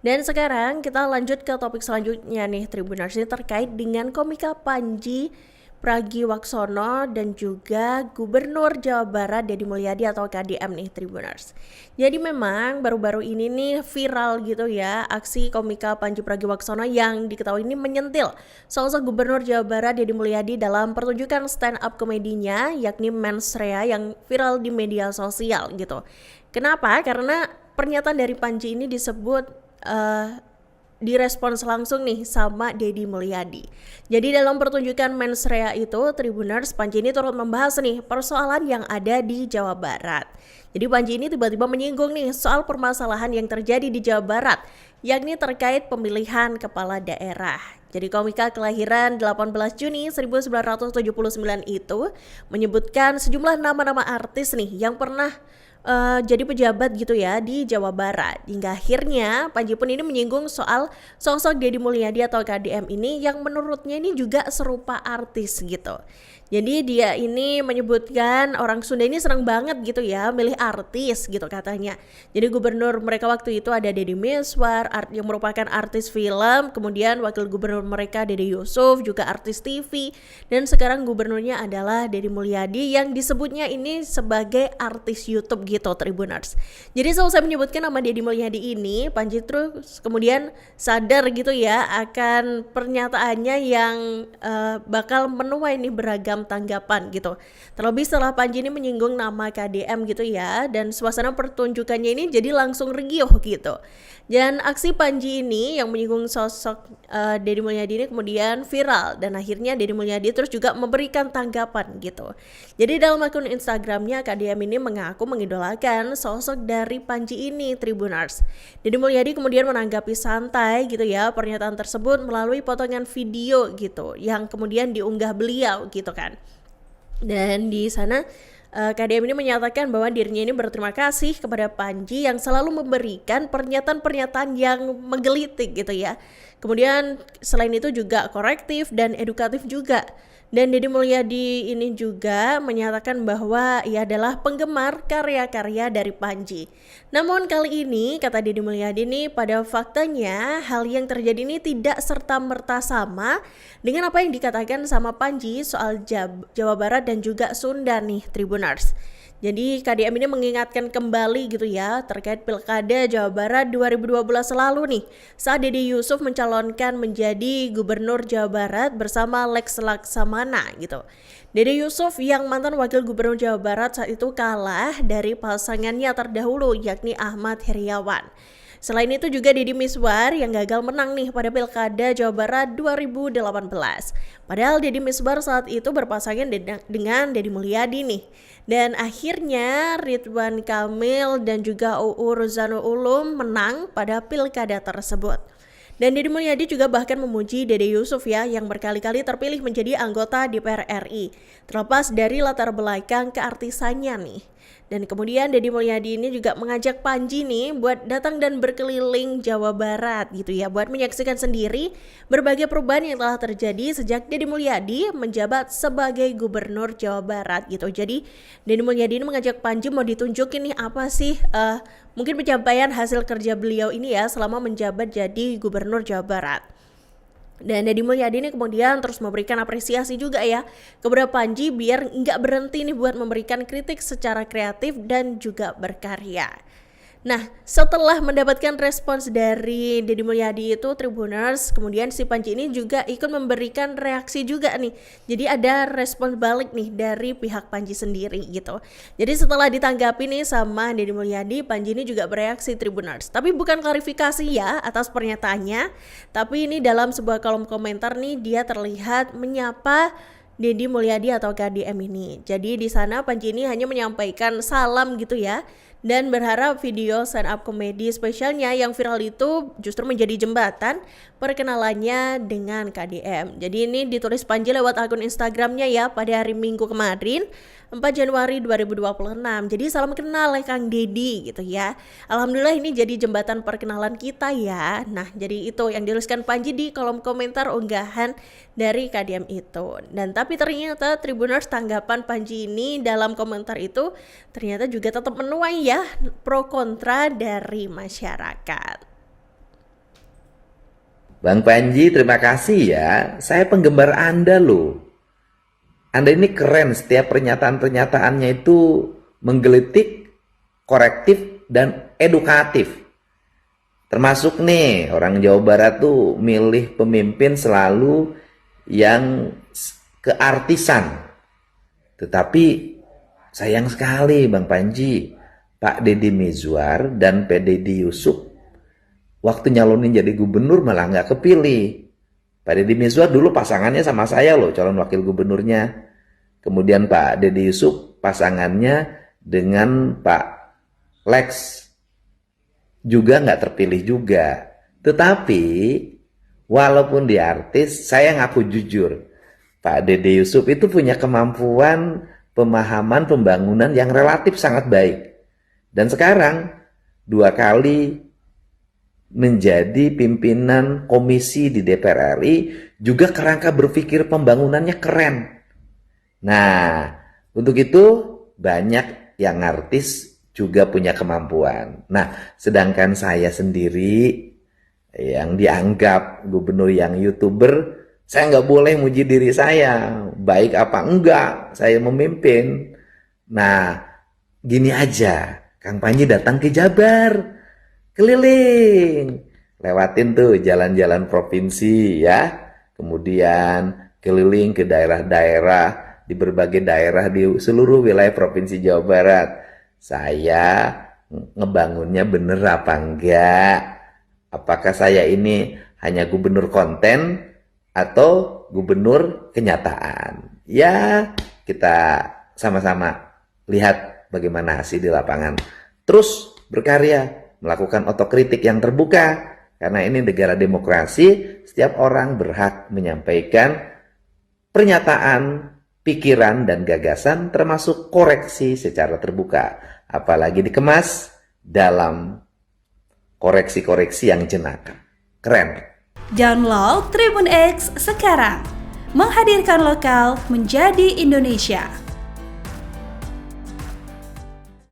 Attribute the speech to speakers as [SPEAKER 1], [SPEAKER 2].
[SPEAKER 1] Dan sekarang kita lanjut ke topik selanjutnya nih Tribuners, ini terkait dengan komika Panji Pragiwaksono dan juga Gubernur Jawa Barat Deddy Mulyadi atau KDM nih Tribuners. Jadi memang baru-baru ini nih viral gitu ya aksi komika Panji Pragiwaksono yang diketahui ini menyentil sosok Gubernur Jawa Barat Deddy Mulyadi dalam pertunjukan stand up komedinya yakni Mensrea yang viral di media sosial gitu. Kenapa? Karena pernyataan dari Panji ini disebut direspons langsung nih sama Deddy Mulyadi. Jadi dalam pertunjukan Mensrea itu, Tribuners, Panji ini turut membahas nih persoalan yang ada di Jawa Barat. Jadi Panji ini tiba-tiba menyinggung nih soal permasalahan yang terjadi di Jawa Barat, yakni terkait pemilihan kepala daerah. Jadi komika kelahiran 18 Juni 1979 itu menyebutkan sejumlah nama-nama artis nih yang pernah jadi pejabat gitu ya di Jawa Barat. Hingga akhirnya Panji pun ini menyinggung soal sosok Deddy Mulyadi atau KDM ini yang menurutnya ini juga serupa artis gitu. Jadi dia ini menyebutkan orang Sunda ini senang banget gitu ya milih artis gitu katanya. Jadi gubernur mereka waktu itu ada Deddy Miswar yang merupakan artis film, kemudian wakil gubernur mereka Dede Yusuf juga artis TV, dan sekarang gubernurnya adalah Deddy Mulyadi yang disebutnya ini sebagai artis YouTube gitu Tribuners. Jadi selesai menyebutkan nama Deddy Mulyadi ini, Panji terus kemudian sadar gitu ya akan pernyataannya yang bakal menuai nih beragam tanggapan gitu. Terlebih setelah Panji ini menyinggung nama KDM gitu ya, dan suasana pertunjukannya ini jadi langsung regioh gitu. Dan aksi Panji ini yang menyinggung sosok Deddy Mulyadi ini kemudian viral dan akhirnya Deddy Mulyadi terus juga memberikan tanggapan gitu. Jadi dalam akun Instagramnya KDM ini mengaku mengidolakan sosok dari Panji ini Tribuners. Deddy Mulyadi kemudian menanggapi santai gitu ya pernyataan tersebut melalui potongan video gitu yang kemudian diunggah beliau gitu kan. Dan di sana KDM ini menyatakan bahwa dirinya ini berterima kasih kepada Panji yang selalu memberikan pernyataan-pernyataan yang menggelitik gitu ya. Kemudian selain itu juga korektif dan edukatif juga. Dan Deddy Mulyadi ini juga menyatakan bahwa ia adalah penggemar karya-karya dari Panji. Namun kali ini, kata Deddy Mulyadi ini, pada faktanya hal yang terjadi ini tidak serta-merta sama dengan apa yang dikatakan sama Panji soal Jawa Barat dan juga Sunda nih Tribuners. Jadi KDM ini mengingatkan kembali gitu ya terkait Pilkada Jawa Barat 2012 lalu nih saat Dede Yusuf mencalonkan menjadi Gubernur Jawa Barat bersama Lex Laksamana gitu. Dede Yusuf yang mantan Wakil Gubernur Jawa Barat saat itu kalah dari pasangannya terdahulu yakni Ahmad Heriawan. Selain itu juga Deddy Miswar yang gagal menang nih pada Pilkada Jawa Barat 2018. Padahal Deddy Miswar saat itu berpasangan dengan Deddy Mulyadi nih. Dan akhirnya Ridwan Kamil dan juga UU Ruzanul Ulum menang pada Pilkada tersebut. Dan Deddy Mulyadi juga bahkan memuji Dede Yusuf ya yang berkali-kali terpilih menjadi anggota DPR RI. Terlepas dari latar belakang keartisannya nih. Dan kemudian Deddy Mulyadi ini juga mengajak Panji nih buat datang dan berkeliling Jawa Barat gitu ya, buat menyaksikan sendiri berbagai perubahan yang telah terjadi sejak Deddy Mulyadi menjabat sebagai Gubernur Jawa Barat gitu. Jadi Deddy Mulyadi ini mengajak Panji mau ditunjukin nih apa sih mungkin pencapaian hasil kerja beliau ini ya selama menjabat jadi Gubernur Jawa Barat. Dan Deddy Mulyadi ini kemudian terus memberikan apresiasi juga ya kepada Panji biar nggak berhenti nih buat memberikan kritik secara kreatif dan juga berkarya. Nah, setelah mendapatkan respons dari Deddy Mulyadi itu Tribuners, kemudian si Panji ini juga ikut memberikan reaksi juga nih. Jadi ada respons balik nih dari pihak Panji sendiri gitu. Jadi setelah ditanggapi nih sama Deddy Mulyadi, Panji ini juga bereaksi Tribuners. Tapi bukan klarifikasi ya atas pernyataannya, tapi ini dalam sebuah kolom komentar nih dia terlihat menyapa Deddy Mulyadi atau KDM ini. Jadi di sana Panji ini hanya menyampaikan salam gitu ya dan berharap video stand up komedi spesialnya yang viral itu justru menjadi jembatan perkenalannya dengan KDM. Jadi ini ditulis Panji lewat akun Instagramnya ya pada hari Minggu kemarin 4 Januari 2026. Jadi salam kenal ya Kang Deddy gitu ya. Alhamdulillah ini jadi jembatan perkenalan kita ya. Nah jadi itu yang dituliskan Panji di kolom komentar unggahan dari KDM itu. Dan tapi ternyata Tribuners tanggapan Panji ini dalam komentar itu ternyata juga tetap menuai ya pro kontra dari masyarakat.
[SPEAKER 2] Bang Panji, terima kasih ya. Saya penggemar Anda loh. Anda ini keren, setiap pernyataan-pernyataannya itu menggelitik, korektif, dan edukatif. Termasuk nih, orang Jawa Barat tuh milih pemimpin selalu yang keartisan. Tetapi sayang sekali Bang Panji, Pak Deddy Mizwar dan Pak Deddy Yusuf waktu nyalonin jadi gubernur malah nggak kepilih. Pak Deddy Mizwar dulu pasangannya sama saya loh, calon wakil gubernurnya. Kemudian Pak Deddy Yusuf pasangannya dengan Pak Lex juga nggak terpilih juga. Tetapi walaupun dia artis, saya ngaku jujur, Pak Deddy Yusuf itu punya kemampuan pemahaman pembangunan yang relatif sangat baik. Dan sekarang 2 kali menjadi pimpinan komisi di DPR RI, juga kerangka berpikir pembangunannya keren. Nah, untuk itu banyak yang artis juga punya kemampuan. Nah, sedangkan saya sendiri yang dianggap gubernur yang YouTuber, saya nggak boleh muji diri saya, baik apa enggak saya memimpin. Nah, gini aja, Kang Panji datang ke Jabar, keliling, lewatin tuh jalan-jalan provinsi ya, kemudian keliling ke daerah-daerah, di berbagai daerah di seluruh wilayah Provinsi Jawa Barat. Saya ngebangunnya bener apa enggak? Apakah saya ini hanya gubernur konten atau gubernur kenyataan? Ya, kita sama-sama lihat bagaimana hasil di lapangan. Terus berkarya, melakukan otokritik yang terbuka, karena ini negara demokrasi, setiap orang berhak menyampaikan pernyataan, pikiran, dan gagasan, termasuk koreksi secara terbuka, apalagi dikemas dalam koreksi-koreksi yang jenaka. Keren.
[SPEAKER 3] Download Tribun X sekarang, menghadirkan lokal menjadi Indonesia.